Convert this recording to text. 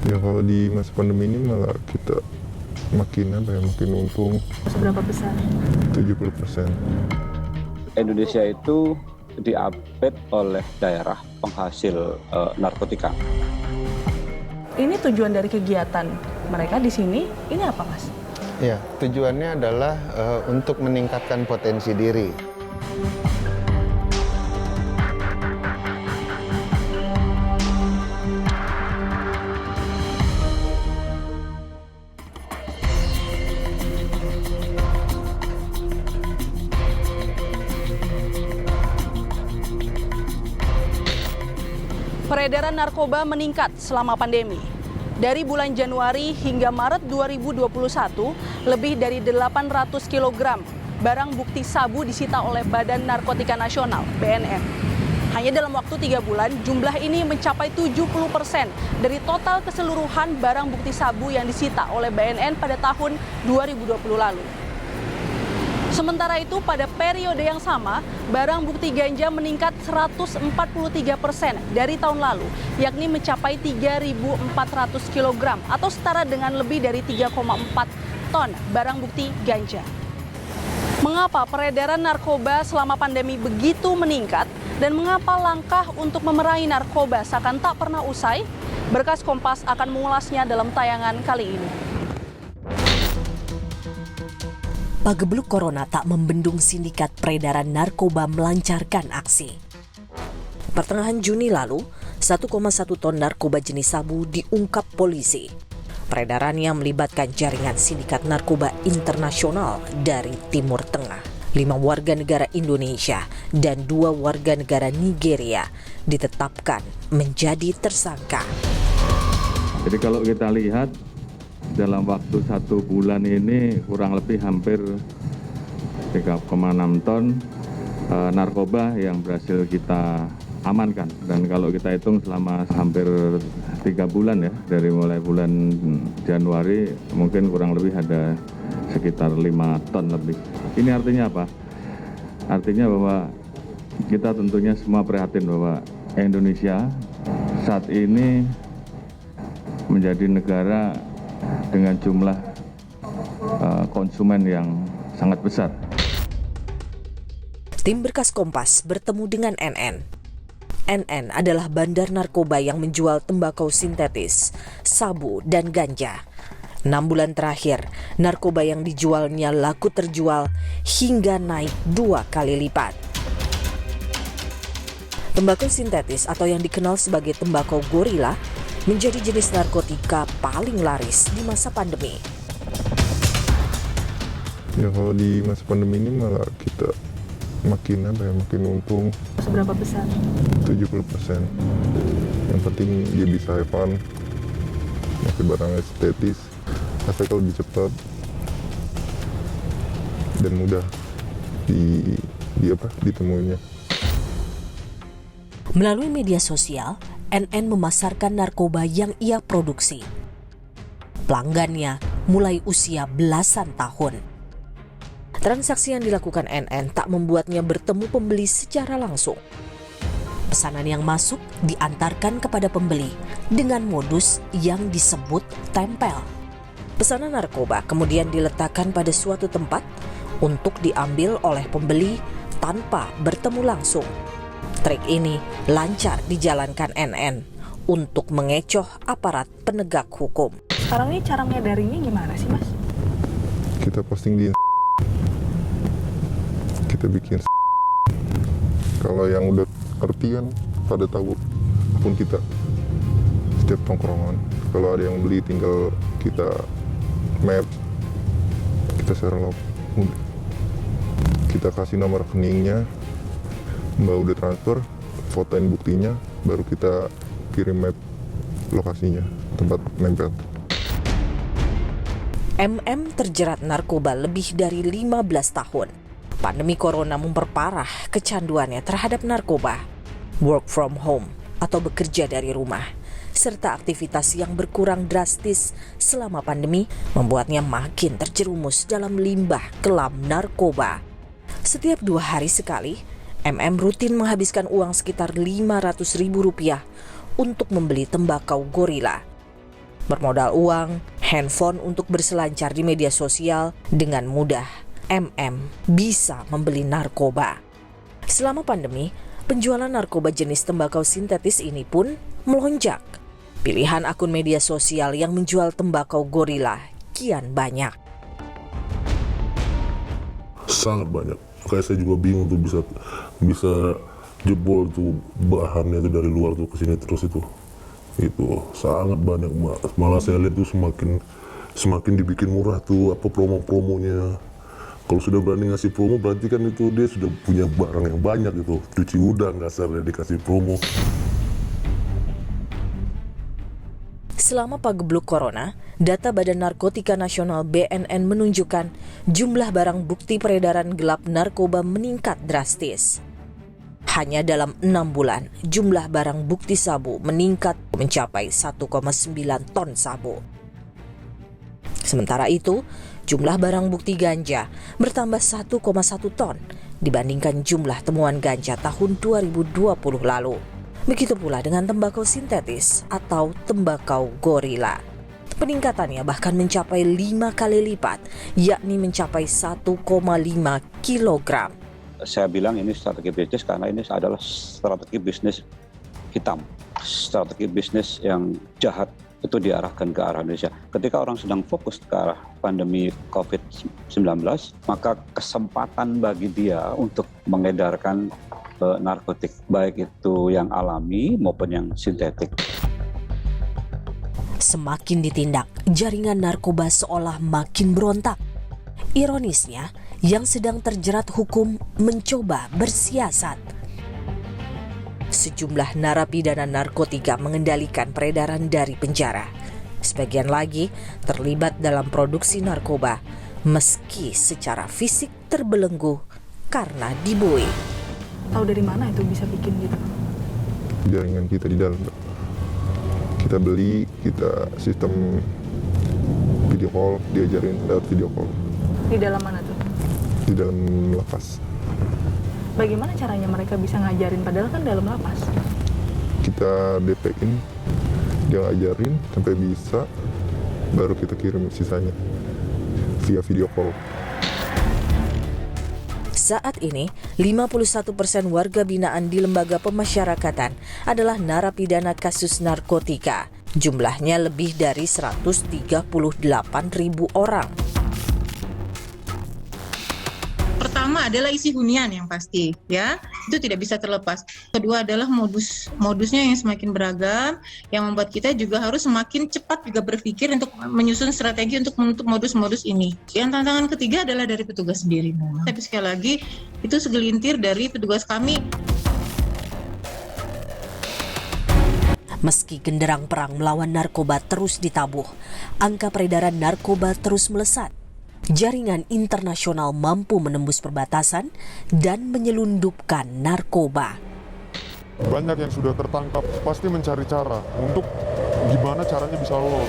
Ya kalau di masa pandemi ini malah kita makin untung. Seberapa besar? 70%. Indonesia itu diapit oleh daerah penghasil narkotika. Ini tujuan dari kegiatan mereka di sini, ini apa Mas? Ya, tujuannya adalah untuk meningkatkan potensi diri. Peredaran narkoba meningkat selama pandemi. Dari bulan Januari hingga Maret 2021, lebih dari 800 kg barang bukti sabu disita oleh Badan Narkotika Nasional (BNN). Hanya dalam waktu 3 bulan, jumlah ini mencapai 70% dari total keseluruhan barang bukti sabu yang disita oleh BNN pada tahun 2020 lalu. Sementara itu, pada periode yang sama, barang bukti ganja meningkat 143% dari tahun lalu, yakni mencapai 3.400 kg atau setara dengan lebih dari 3,4 ton barang bukti ganja. Mengapa peredaran narkoba selama pandemi begitu meningkat dan mengapa langkah untuk memerangi narkoba seakan tak pernah usai? Berkas Kompas akan mengulasnya dalam tayangan kali ini. Pagebluk Corona tak membendung sindikat peredaran narkoba melancarkan aksi. Pertengahan Juni lalu, 1,1 ton narkoba jenis sabu diungkap polisi. Peredarannya melibatkan jaringan sindikat narkoba internasional dari Timur Tengah. 5 warga negara Indonesia dan 2 warga negara Nigeria ditetapkan menjadi tersangka. Jadi kalau kita lihat, dalam waktu 1 bulan ini kurang lebih hampir 3,6 ton narkoba yang berhasil kita amankan. Dan kalau kita hitung selama hampir 3 bulan ya, dari mulai bulan Januari mungkin kurang lebih ada sekitar 5 ton lebih. Ini artinya apa? Artinya bahwa kita tentunya semua prihatin bahwa Indonesia saat ini menjadi negara dengan jumlah konsumen yang sangat besar. Tim Berkas Kompas bertemu dengan NN. NN adalah bandar narkoba yang menjual tembakau sintetis, sabu, dan ganja. 6 bulan terakhir, narkoba yang dijualnya laku terjual hingga naik 2 kali lipat. Tembakau sintetis atau yang dikenal sebagai tembakau gorila menjadi jenis narkotika paling laris di masa pandemi. Ya kalau di masa pandemi ini malah kita makin untung. Seberapa besar? 70%. Yang penting dia bisa have fun, pakai barang estetis, efeknya lebih cepat dan mudah ditemuinya. Melalui media sosial, NN memasarkan narkoba yang ia produksi. Pelanggannya mulai usia belasan tahun. Transaksi yang dilakukan NN tak membuatnya bertemu pembeli secara langsung. Pesanan yang masuk diantarkan kepada pembeli dengan modus yang disebut tempel. Pesanan narkoba kemudian diletakkan pada suatu tempat untuk diambil oleh pembeli tanpa bertemu langsung. Trik ini lancar dijalankan NN untuk mengecoh aparat penegak hukum. Sekarang ini cara ngedarinya gimana sih Mas? Kita posting di kita bikin kalau yang udah ngerti kan pada tahu akun kita setiap tongkrongan. Kalau ada yang beli tinggal kita map, kita share log, kita kasih nomor rekeningnya, Mbak udah transfer, fotoin buktinya, baru kita kirim map lokasinya, tempat nempel. MM terjerat narkoba lebih dari 15 tahun. Pandemi Corona memperparah kecanduannya terhadap narkoba. Work from home atau bekerja dari rumah, serta aktivitas yang berkurang drastis selama pandemi membuatnya makin terjerumus dalam limbah kelam narkoba. Setiap 2 hari sekali, MM rutin menghabiskan uang sekitar Rp500.000 untuk membeli tembakau gorila. Bermodal uang, handphone untuk berselancar di media sosial, dengan mudah MM bisa membeli narkoba. Selama pandemi, penjualan narkoba jenis tembakau sintetis ini pun melonjak. Pilihan akun media sosial yang menjual tembakau gorila kian banyak. Sangat banyak. Kayak saya juga bingung tuh bisa jebol tuh bahannya tuh dari luar tuh ke sini terus itu sangat banyak. Malah saya lihat tuh semakin dibikin murah tuh apa promo-promonya. Kalau sudah berani ngasih promo berarti kan itu dia sudah punya barang yang banyak itu. Cuci udang kasarnya dikasih promo. Selama pagebluk corona, data Badan Narkotika Nasional BNN menunjukkan jumlah barang bukti peredaran gelap narkoba meningkat drastis. Hanya dalam 6 bulan, jumlah barang bukti sabu meningkat mencapai 1,9 ton sabu. Sementara itu, jumlah barang bukti ganja bertambah 1,1 ton dibandingkan jumlah temuan ganja tahun 2020 lalu. Begitu pula dengan tembakau sintetis atau tembakau gorila. Peningkatannya bahkan mencapai 5 kali lipat, yakni mencapai 1,5 kilogram. Saya bilang ini strategi bisnis karena ini adalah strategi bisnis hitam. Strategi bisnis yang jahat itu diarahkan ke arah Indonesia. Ketika orang sedang fokus ke arah pandemi COVID-19, maka kesempatan bagi dia untuk mengedarkan narkotik, baik itu yang alami maupun yang sintetik. Semakin ditindak, jaringan narkoba seolah makin berontak. Ironisnya, yang sedang terjerat hukum mencoba bersiasat. Sejumlah narapidana narkotika mengendalikan peredaran dari penjara. Sebagian lagi terlibat dalam produksi narkoba, meski secara fisik terbelenggu karena dibuai. Tahu dari mana itu bisa bikin gitu? Jaringan kita di dalam. Kita beli, kita sistem video call, diajarin lewat video call. Di dalam mana tuh? Di dalam lapas. Bagaimana caranya mereka bisa ngajarin padahal kan dalam lapas? Kita DP-in, dia ngajarin sampai bisa, baru kita kirim sisanya via video call. Saat ini, 51% warga binaan di lembaga pemasyarakatan adalah narapidana kasus narkotika. Jumlahnya lebih dari 138.000 orang. Pertama adalah isi hunian yang pasti, ya, itu tidak bisa terlepas. Kedua adalah modusnya yang semakin beragam, yang membuat kita juga harus semakin cepat juga berpikir untuk menyusun strategi untuk menutup modus-modus ini. Yang tantangan ketiga adalah dari petugas sendiri. Tapi sekali lagi, itu segelintir dari petugas kami. Meski genderang perang melawan narkoba terus ditabuh, angka peredaran narkoba terus melesat. Jaringan internasional mampu menembus perbatasan dan menyelundupkan narkoba. Banyak yang sudah tertangkap pasti mencari cara untuk gimana caranya bisa lolos.